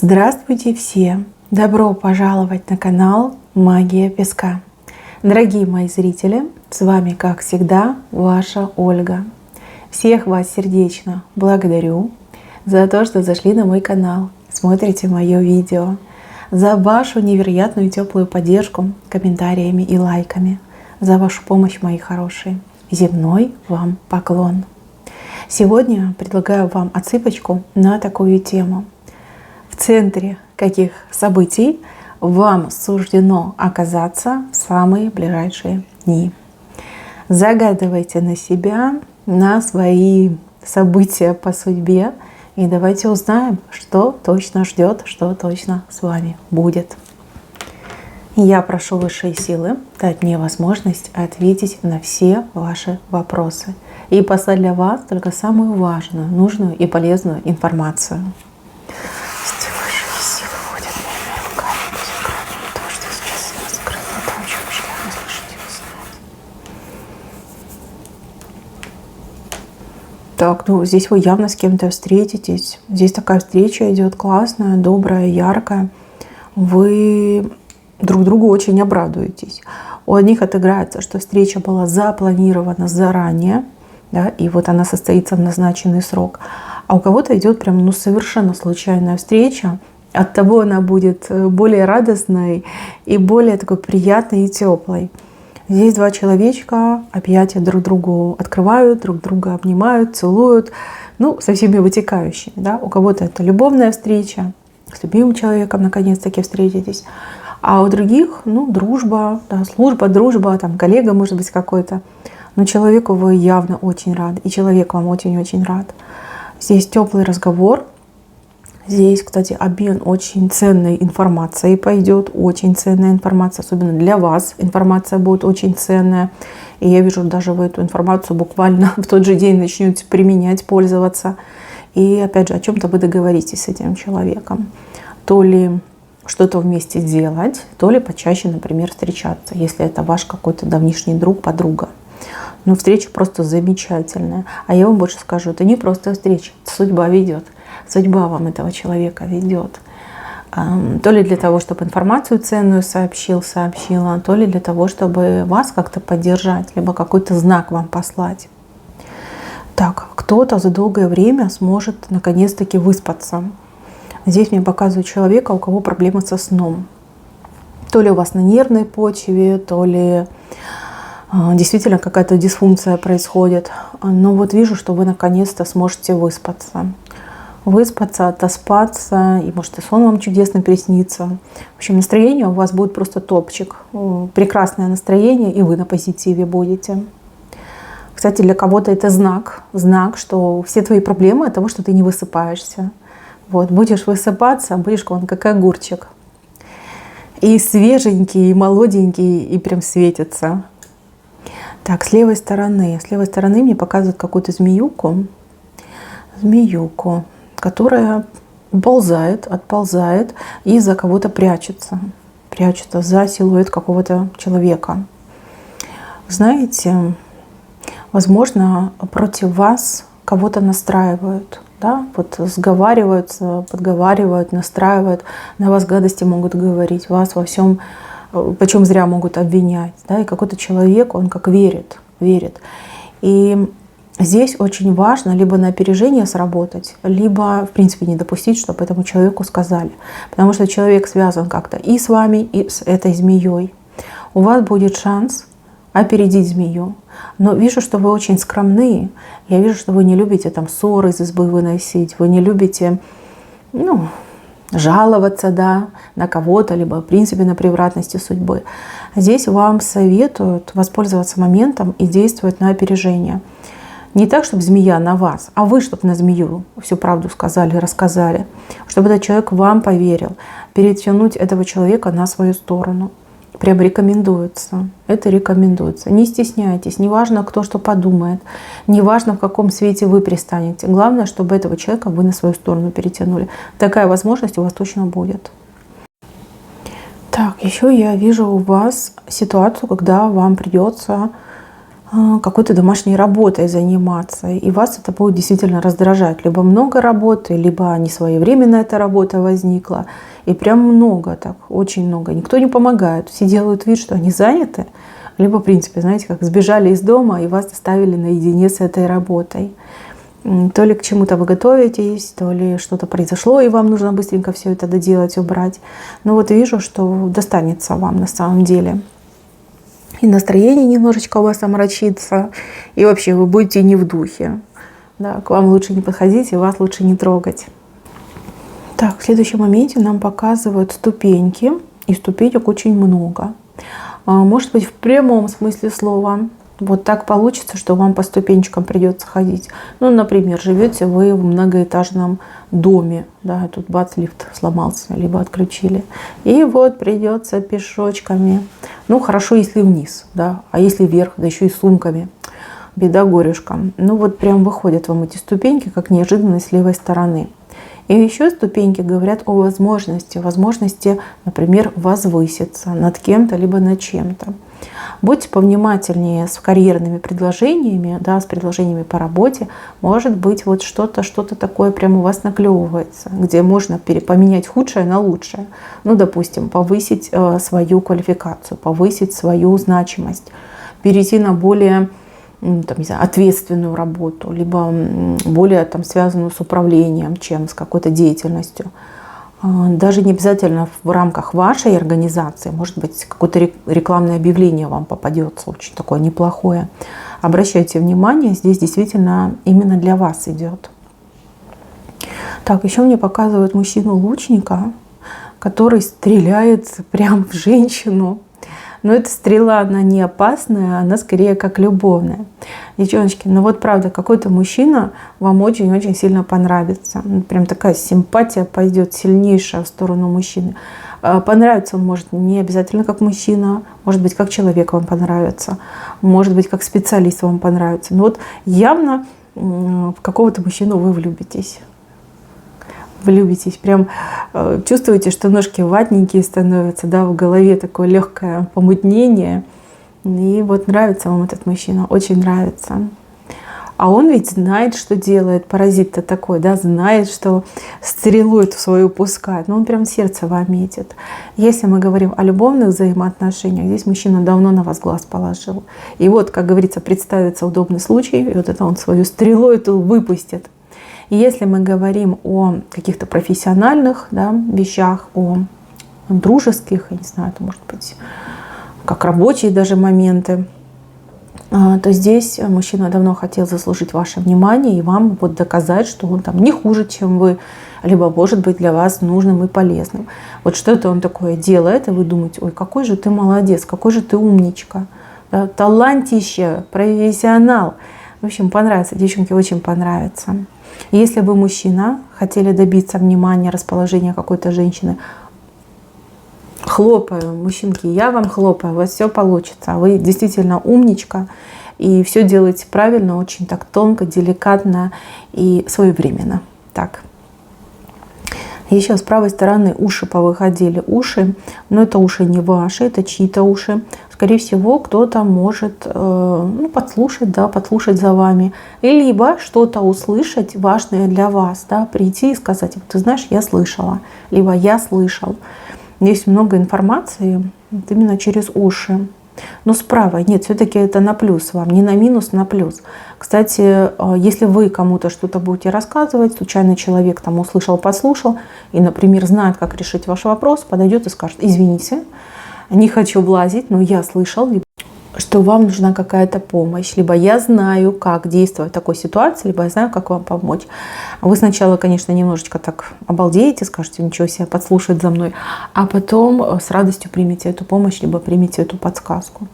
Здравствуйте все! Добро пожаловать на канал Магия Песка. Дорогие мои зрители, с вами, как всегда, ваша Ольга. Всех вас сердечно благодарю за то, что зашли на мой канал, смотрите мое видео, за вашу невероятную теплую поддержку комментариями и лайками, за вашу помощь, мои хорошие. Земной вам поклон. Сегодня предлагаю вам отсыпочку на такую тему. В центре каких событий вам суждено оказаться в самые ближайшие дни. Загадывайте на себя, на свои события по судьбе, и давайте узнаем, что точно ждет, что точно с вами будет. Я прошу высшие силы дать мне возможность ответить на все ваши вопросы и послать для вас только самую важную, нужную и полезную информацию. Так, ну здесь вы явно с кем-то встретитесь. Здесь такая встреча идет классная, добрая, яркая. Вы друг другу очень обрадуетесь. У одних отыграется, что встреча была запланирована заранее, да, и вот она состоится в назначенный срок. А у кого-то идет прям совершенно случайная встреча. Оттого она будет более радостной и более такой приятной и теплой. Здесь два человечка, объятия друг другу открывают, друг друга обнимают, целуют, со всеми вытекающими. Да? У кого-то это любовная встреча, с любимым человеком наконец-таки встретитесь. А у других, дружба, да, служба, дружба, там коллега может быть какой-то. Но человеку вы явно очень рады, и человек вам очень-очень рад. Здесь теплый разговор. Здесь, кстати, обмен очень ценной информацией пойдет, очень ценная информация, особенно для вас информация будет очень ценная. И я вижу, даже вы эту информацию буквально в тот же день начнете применять, пользоваться. И опять же, о чем-то вы договоритесь с этим человеком. То ли что-то вместе делать, то ли почаще, например, встречаться, если это ваш какой-то давнишний друг, подруга. Но встреча просто замечательная. А я вам больше скажу, это не просто встреча, судьба ведет. Судьба вам этого человека ведет. То ли для того, чтобы информацию ценную сообщила, то ли для того, чтобы вас как-то поддержать, либо какой-то знак вам послать. Так, кто-то за долгое время сможет наконец-таки выспаться. Здесь мне показывают человека, у кого проблемы со сном. То ли у вас на нервной почве, то ли действительно какая-то дисфункция происходит. Но вот вижу, что вы наконец-то сможете выспаться. Выспаться, отоспаться, и может и сон вам чудесно приснится. В общем, настроение у вас будет просто топчик. Прекрасное настроение, и вы на позитиве будете. Кстати, для кого-то это знак, что все твои проблемы от того, что ты не высыпаешься. Вот, будешь высыпаться, будешь вон как огурчик. И свеженький, и молоденький, и прям светится. Так, с левой стороны мне показывают какую-то змеюку, которая отползает и за кого-то прячется за силуэт какого-то человека. Знаете, возможно, против вас кого-то настраивают, да, вот сговариваются, подговаривают, настраивают, на вас гадости могут говорить, вас во всем, почем зря могут обвинять, да, и какой-то человек, он как верит. И здесь очень важно либо на опережение сработать, либо, в принципе, не допустить, чтобы этому человеку сказали. Потому что человек связан как-то и с вами, и с этой змеей. У вас будет шанс опередить змею. Но вижу, что вы очень скромные. Я вижу, что вы не любите там ссоры из избы выносить. Вы не любите, жаловаться, да, на кого-то, либо, в принципе, на превратности судьбы. Здесь вам советуют воспользоваться моментом и действовать на опережение. Не так, чтобы змея на вас, а вы, чтобы на змею всю правду сказали, рассказали. Чтобы этот человек вам поверил. Перетянуть этого человека на свою сторону. Прям рекомендуется. Это рекомендуется. Не стесняйтесь. Неважно, кто что подумает. Неважно, в каком свете вы пристанете. Главное, чтобы этого человека вы на свою сторону перетянули. Такая возможность у вас точно будет. Так, еще я вижу у вас ситуацию, когда вам придется какой-то домашней работой заниматься. И вас это будет действительно раздражать. Либо много работы, либо несвоевременно эта работа возникла. И прям много, так, очень много. Никто не помогает. Все делают вид, что они заняты. Либо, в принципе, знаете, как сбежали из дома и вас оставили наедине с этой работой. То ли к чему-то вы готовитесь, то ли что-то произошло, и вам нужно быстренько все это доделать, убрать. Но вот вижу, что достанется вам на самом деле. И настроение немножечко у вас омрачится, и вообще вы будете не в духе. Да, к вам лучше не подходить, и вас лучше не трогать. Так, в следующем моменте нам показывают ступеньки, и ступенек очень много. Может быть, в прямом смысле слова. Вот так получится, что вам по ступенечкам придется ходить. Ну, например, живете вы в многоэтажном доме, да, тут бац, лифт сломался, либо отключили. И вот придется пешочками. Ну, хорошо, если вниз, да, а если вверх, да еще и сумками. Беда горюшка. Ну, вот прям выходят вам эти ступеньки, как неожиданность с левой стороны. И еще ступеньки говорят о возможности, например, возвыситься над кем-то, либо над чем-то. Будьте повнимательнее с карьерными предложениями, да, с предложениями по работе. Может быть, вот что-то такое прямо у вас наклевывается, где можно поменять худшее на лучшее. Ну, допустим, повысить свою квалификацию, повысить свою значимость, перейти на более там, не знаю, ответственную работу, либо более там, связанную с управлением, чем с какой-то деятельностью. Даже не обязательно в рамках вашей организации, может быть, какое-то рекламное объявление вам попадется, очень такое неплохое. Обращайте внимание, здесь действительно именно для вас идет. Так, еще мне показывают мужчину-лучника, который стреляет прям в женщину. Но эта стрела, она не опасная, она скорее как любовная. Девчоночки, ну вот правда, какой-то мужчина вам очень-очень сильно понравится. Прям такая симпатия пойдет сильнейшая в сторону мужчины. Понравится он может не обязательно как мужчина, может быть, как человек вам понравится, может быть, как специалист вам понравится. Но вот явно в какого-то мужчину вы влюбитесь. Влюбитесь, прям чувствуете, что ножки ватненькие становятся, да, в голове такое легкое помутнение. И вот нравится вам этот мужчина, очень нравится. А он ведь знает, что делает, паразит-то такой, да, знает, что стрелу эту свою пускает. Но он прям сердце вам метит. Если мы говорим о любовных взаимоотношениях, здесь мужчина давно на вас глаз положил. И вот, как говорится, представится удобный случай, и вот это он свою стрелу эту выпустит. И если мы говорим о каких-то профессиональных, да, вещах, о дружеских, я не знаю, это может быть как рабочие даже моменты, то здесь мужчина давно хотел заслужить ваше внимание и вам вот доказать, что он там не хуже, чем вы, либо может быть для вас нужным и полезным. Вот что-то он такое делает, и вы думаете, ой, какой же ты молодец, какой же ты умничка, да, талантище, профессионал. В общем, понравится, девчонки, очень понравится. Если бы мужчина хотели добиться внимания, расположения какой-то женщины, хлопаю, мужчинки, я вам хлопаю, у вас все получится. Вы действительно умничка и все делаете правильно, очень так тонко, деликатно и своевременно. Так. Еще с правой стороны уши повыходили. Уши, но это уши не ваши, это чьи-то уши. Скорее всего, кто-то может подслушать, да, подслушать за вами. Либо что-то услышать важное для вас, да, прийти и сказать, ты знаешь, я слышала, либо я слышал. Есть много информации вот именно через уши. Но справа нет, все-таки это на плюс вам, не на минус, на плюс. Кстати, если вы кому-то что-то будете рассказывать, случайно человек там услышал, подслушал, и, например, знает, как решить ваш вопрос, подойдет и скажет, извините, не хочу влазить, но я слышал, что вам нужна какая-то помощь, либо я знаю, как действовать в такой ситуации, либо я знаю, как вам помочь. Вы сначала, конечно, немножечко так обалдеете, скажете, ничего себе, подслушать за мной, а потом с радостью примите эту помощь, либо примите эту подсказку.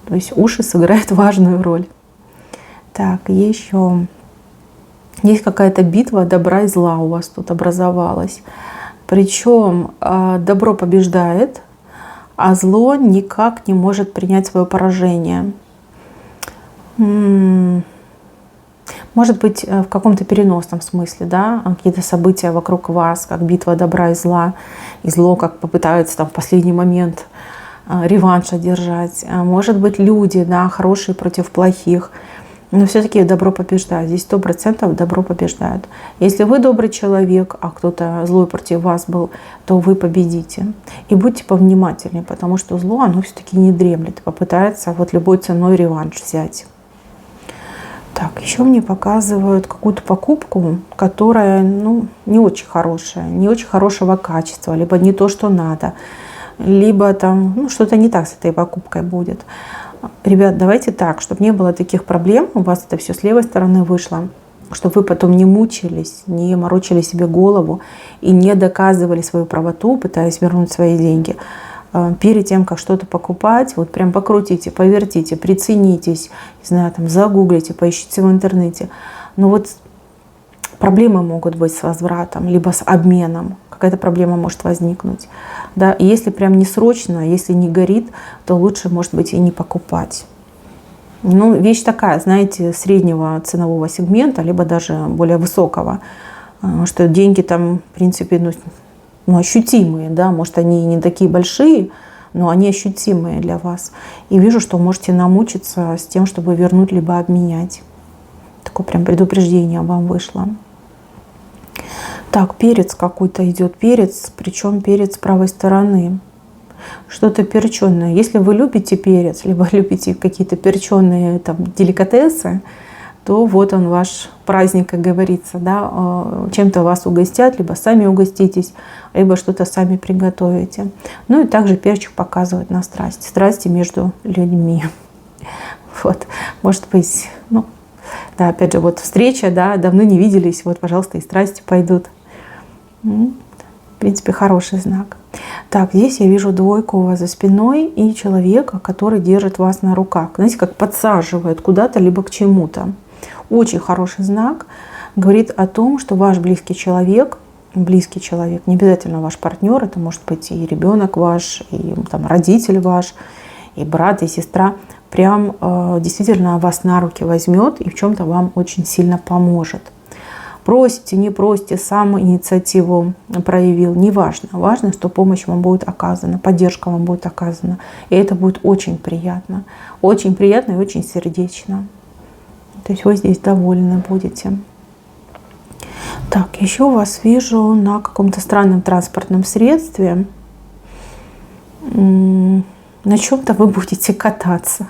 То есть уши сыграют важную роль. Так, еще есть какая-то битва добра и зла у вас тут образовалась. Причем добро побеждает, а зло никак не может принять свое поражение. Может быть, в каком-то переносном смысле, да, какие-то события вокруг вас, как битва добра и зла, и зло как попытается там в последний момент реванш одержать. Может быть, люди, да, хорошие против плохих. Но все-таки добро побеждает. Здесь 100% добро побеждает. Если вы добрый человек, а кто-то злой против вас был, то вы победите. И будьте повнимательнее, потому что зло, оно все-таки не дремлет. Попытается вот любой ценой реванш взять. Так, еще мне показывают какую-то покупку, которая, ну, не очень хорошая, не очень хорошего качества, либо не то, что надо, либо там, ну, что-то не так с этой покупкой будет. Ребят, давайте так, чтобы не было таких проблем, у вас это все с левой стороны вышло, чтобы вы потом не мучились, не морочили себе голову и не доказывали свою правоту, пытаясь вернуть свои деньги. Перед тем, как что-то покупать, вот прям покрутите, повертите, приценитесь, не знаю, там загуглите, поищите в интернете. Но вот проблемы могут быть с возвратом, либо с обменом. Какая-то проблема может возникнуть. Да? И если прям не срочно, если не горит, то лучше, может быть, и не покупать. Ну, вещь такая, знаете, среднего ценового сегмента, либо даже более высокого, что деньги там, в принципе, ну, ощутимые, да, может, они не такие большие, но они ощутимые для вас. И вижу, что можете намучиться с тем, чтобы вернуть, либо обменять. Такое прям предупреждение вам вышло. Так, перец какой-то идет, перец, причем перец с правой стороны. Что-то перченое. Если вы любите перец, либо любите какие-то перченые там деликатесы, то вот он ваш праздник, как говорится, да, чем-то вас угостят, либо сами угоститесь, либо что-то сами приготовите. Ну и также перчик показывает на страсти, страсти между людьми. Вот, может быть, ну, да, опять же, вот встреча, да, давно не виделись, вот, пожалуйста, и страсти пойдут. В принципе, хороший знак. Так, здесь я вижу двойку у вас за спиной и человека, который держит вас на руках. Знаете, как подсаживает куда-то, либо к чему-то. Очень хороший знак. Говорит о том, что ваш близкий человек, не обязательно ваш партнер, это может быть и ребенок ваш, и там, родитель ваш, и брат, и сестра, прям действительно вас на руки возьмет и в чем-то вам очень сильно поможет. Просите, не просите, сам инициативу проявил, неважно. Важно, что помощь вам будет оказана, поддержка вам будет оказана. И это будет очень приятно. Очень приятно и очень сердечно. То есть вы здесь довольны будете. Так, еще вас вижу на каком-то странном транспортном средстве. На чем-то вы будете кататься.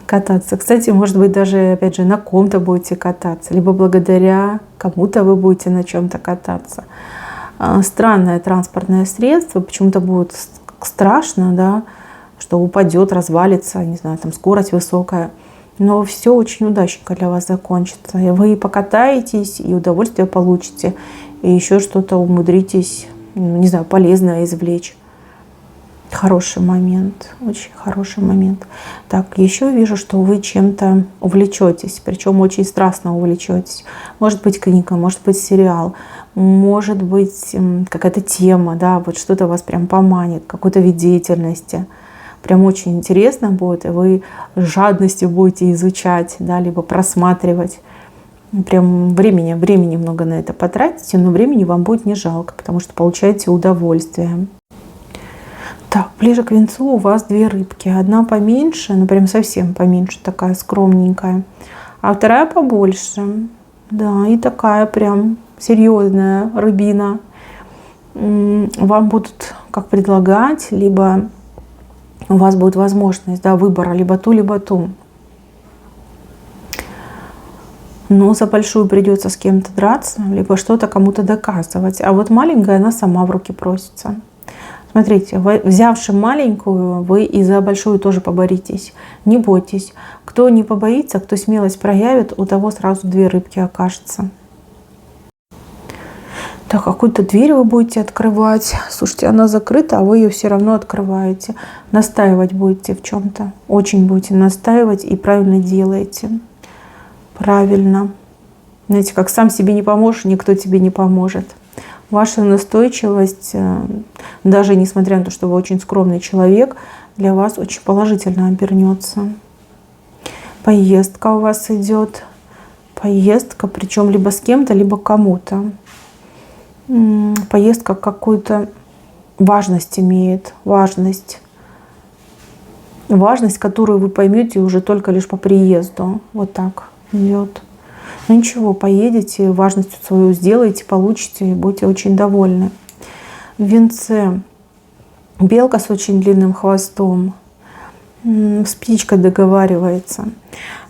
Кстати, может быть, даже, опять же, на ком-то будете кататься, либо благодаря кому-то вы будете на чем-то кататься. Странное транспортное средство, почему-то будет страшно, да, что упадет, развалится, не знаю, там скорость высокая. Но все очень удачненько для вас закончится. И вы покатаетесь, и удовольствие получите, и еще что-то умудритесь, не знаю, полезное извлечь. Хороший момент, очень хороший момент. Так, еще вижу, что вы чем-то увлечетесь, причем очень страстно увлечетесь. Может быть книга, может быть сериал, может быть какая-то тема, да, вот что-то вас прям поманит, какой-то вид деятельности. Прям очень интересно будет, и вы с жадностью будете изучать, да, либо просматривать. Прям времени много на это потратите, но времени вам будет не жалко, потому что получаете удовольствие. Так, ближе к венцу у вас две рыбки. Одна поменьше, ну прям совсем поменьше, такая скромненькая. А вторая побольше. Да, и такая прям серьезная рыбина. Вам будут как предлагать, либо у вас будет возможность, да, выбора либо ту, либо ту. Но за большую придется с кем-то драться, либо что-то кому-то доказывать. А вот маленькая, она сама в руки просится. Смотрите, взявши маленькую, вы и за большую тоже поборитесь. Не бойтесь. Кто не побоится, кто смелость проявит, у того сразу две рыбки окажется. Так, какую-то дверь вы будете открывать. Слушайте, она закрыта, а вы ее все равно открываете. Настаивать будете в чем-то. Очень будете настаивать и правильно делаете. Правильно. Знаете, как сам себе не поможешь, никто тебе не поможет. Ваша настойчивость, даже несмотря на то, что вы очень скромный человек, для вас очень положительно обернется. Поездка у вас идет. Поездка, причем либо с кем-то, либо кому-то. Поездка какую-то важность имеет. Важность. важность, которую вы поймете уже только лишь по приезду. Вот так идет. Ну ничего, поедете, важность свою сделаете, получите и будете очень довольны. В Венце белка с очень длинным хвостом, с птичкой договаривается.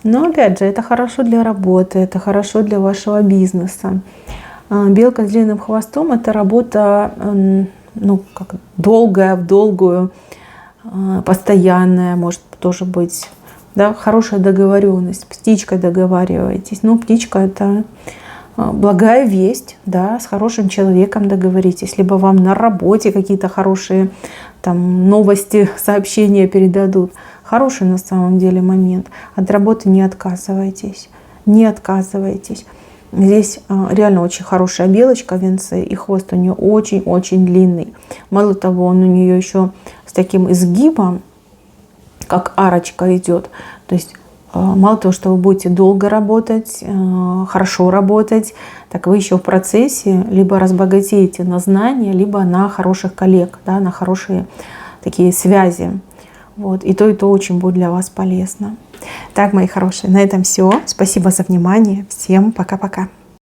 Но опять же, это хорошо для работы, это хорошо для вашего бизнеса. Белка с длинным хвостом — это работа, ну, как долгая, в долгую, постоянная, может тоже быть. Да, хорошая договоренность, с птичкой договариваетесь. Ну, птичка — это благая весть, да, с хорошим человеком договоритесь, либо вам на работе какие-то хорошие там новости, сообщения передадут. Хороший на самом деле момент. От работы не отказывайтесь, не отказывайтесь. Здесь реально очень хорошая белочка в Венце, и хвост у нее очень-очень длинный. Мало того, он у нее еще с таким изгибом, как арочка идет. То есть мало того, что вы будете долго работать, хорошо работать, так вы еще в процессе либо разбогатеете на знания, либо на хороших коллег, да, на хорошие такие связи. Вот. И то очень будет для вас полезно. Так, мои хорошие, на этом все. Спасибо за внимание. Всем пока-пока.